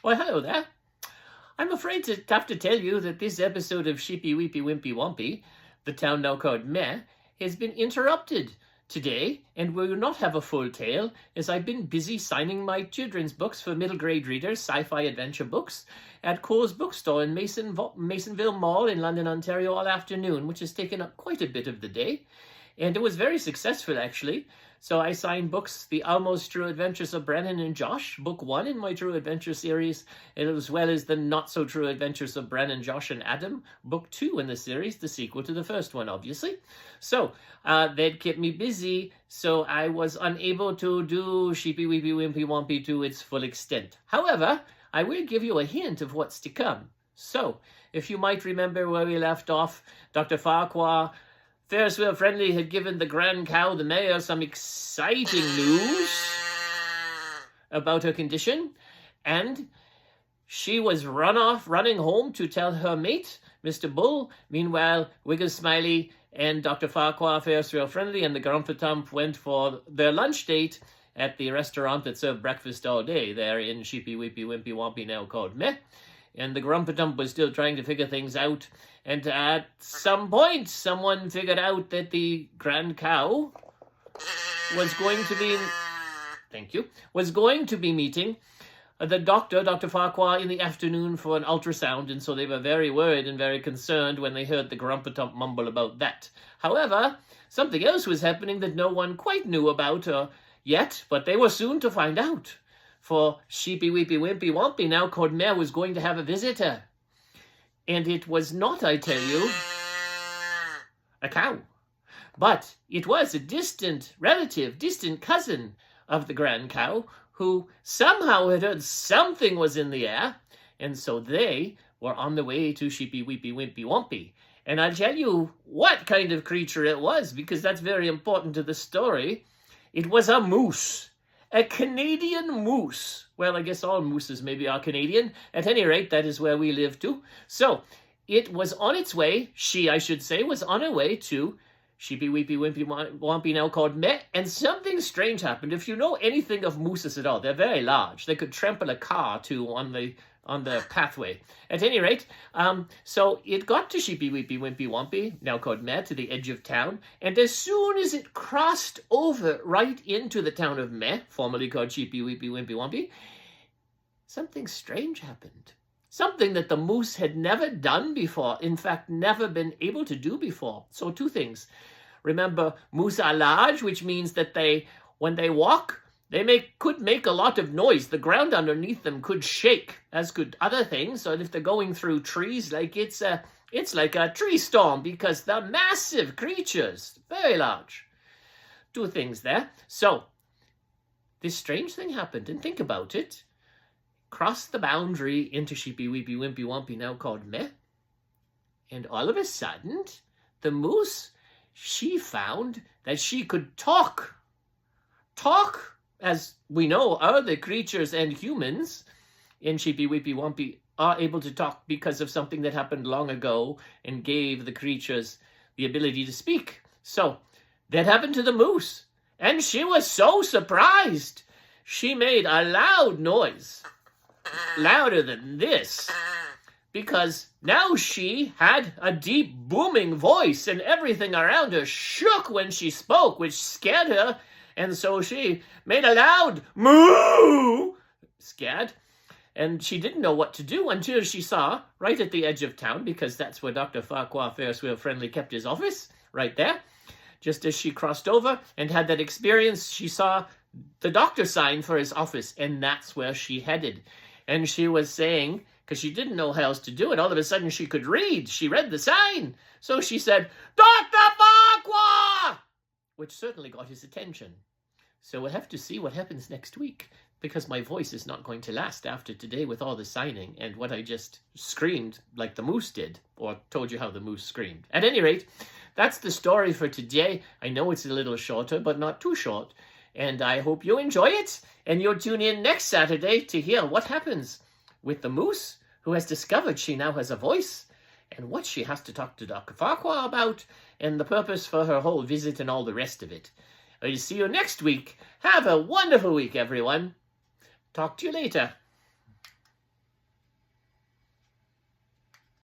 Well, hello there. I'm afraid to have to tell you that this episode of Sheepy Weepy Wimpy Wompy, the town now called Meh, has been interrupted today and will not have a full tale as I've been busy signing my children's books for middle grade readers, sci-fi adventure books, at Cole's bookstore in Masonville Mall in London, Ontario all afternoon, which has taken up quite a bit of the day. And it was very successful, actually. So I signed books, The Almost True Adventures of Brennan and Josh, book 1 in my True Adventure series, as well as The Not So True Adventures of Brennan, Josh, and Adam, book 2 in the series, the sequel to the first one, obviously. So that kept me busy, so I was unable to do Sheepy Weepy Wimpy Wompy to its full extent. However, I will give you a hint of what's to come. So, if you might remember where we left off, Dr. Farquhar Ferris Wheel Friendly had given the Grand Cow, the mayor, some exciting news about her condition, and she was running home to tell her mate, Mr. Bull. Meanwhile, Wiggles Smiley and Dr. Farquhar Ferris Wheel Friendly and the Grumpletump went for their lunch date at the restaurant that served breakfast all day there in Sheepy Weepy Wimpy Wompy, now called Meh. And the Grumpletump was still trying to figure things out. And at some point, someone figured out that the Grand Cow was going to be meeting the doctor, Dr. Farquhar, in the afternoon for an ultrasound. And so they were very worried and very concerned when they heard the Grumpletump mumble about that. However, something else was happening that no one quite knew about yet, but they were soon to find out. For Sheepy Weepy Wimpy Wompy, now called Meh, was going to have a visitor. And it was not, I tell you, a cow. But it was a distant cousin of the Grand Cow, who somehow had heard something was in the air, and so they were on the way to Sheepy Weepy Wimpy Wompy. And I'll tell you what kind of creature it was, because that's very important to the story. It was a moose. A Canadian moose. Well, I guess all mooses maybe are Canadian. At any rate, that is where we live too. So, it was on its way, was on her way to Sheepy Weepy Wimpy Wompy, now called Meh, and something strange happened. If you know anything of mooses at all, they're very large. They could trample a car too on the pathway. At any rate, so it got to Sheepy Weepy Wimpy Wompy, now called Meh, to the edge of town, and as soon as it crossed over right into the town of Meh, formerly called Sheepy Weepy Wimpy Wompy, something strange happened. Something that the moose had never done before, in fact, never been able to do before. So 2 things. Remember, moose are large, which means that when they walk, they could make a lot of noise. The ground underneath them could shake, as could other things. So if they're going through trees, it's like a tree storm, because they're massive creatures, very large. 2 things there. So this strange thing happened, and think about it. Crossed the boundary into Sheepy Weepy Wimpy Wompy, now called Meh, and all of a sudden, the moose, she found that she could talk. Talk, as we know, other creatures and humans in Sheepy Weepy Wompy are able to talk because of something that happened long ago and gave the creatures the ability to speak. So that happened to the moose, and she was so surprised. She made a loud noise, louder than this, because now she had a deep booming voice, and everything around her shook when she spoke, which scared her. And so she made a loud moo, scared, and she didn't know what to do until she saw, right at the edge of town, because that's where Dr. Farquhar Ferris Wheel Friendly kept his office, right there. Just as she crossed over and had that experience, she saw the doctor sign for his office, and that's where she headed. And she was saying, because she didn't know how else to do it, all of a sudden she could read. She read the sign. So she said, "Dr. Farquhar!" which certainly got his attention. So we'll have to see what happens next week, because my voice is not going to last after today with all the signing and what I just screamed like the moose did, or told you how the moose screamed. At any rate, that's the story for today. I know it's a little shorter, but not too short. And I hope you enjoy it, and you'll tune in next Saturday to hear what happens with the moose, who has discovered she now has a voice, and what she has to talk to Dr. Farquhar about, and the purpose for her whole visit and all the rest of it. I'll see you next week. Have a wonderful week, everyone. Talk to you later.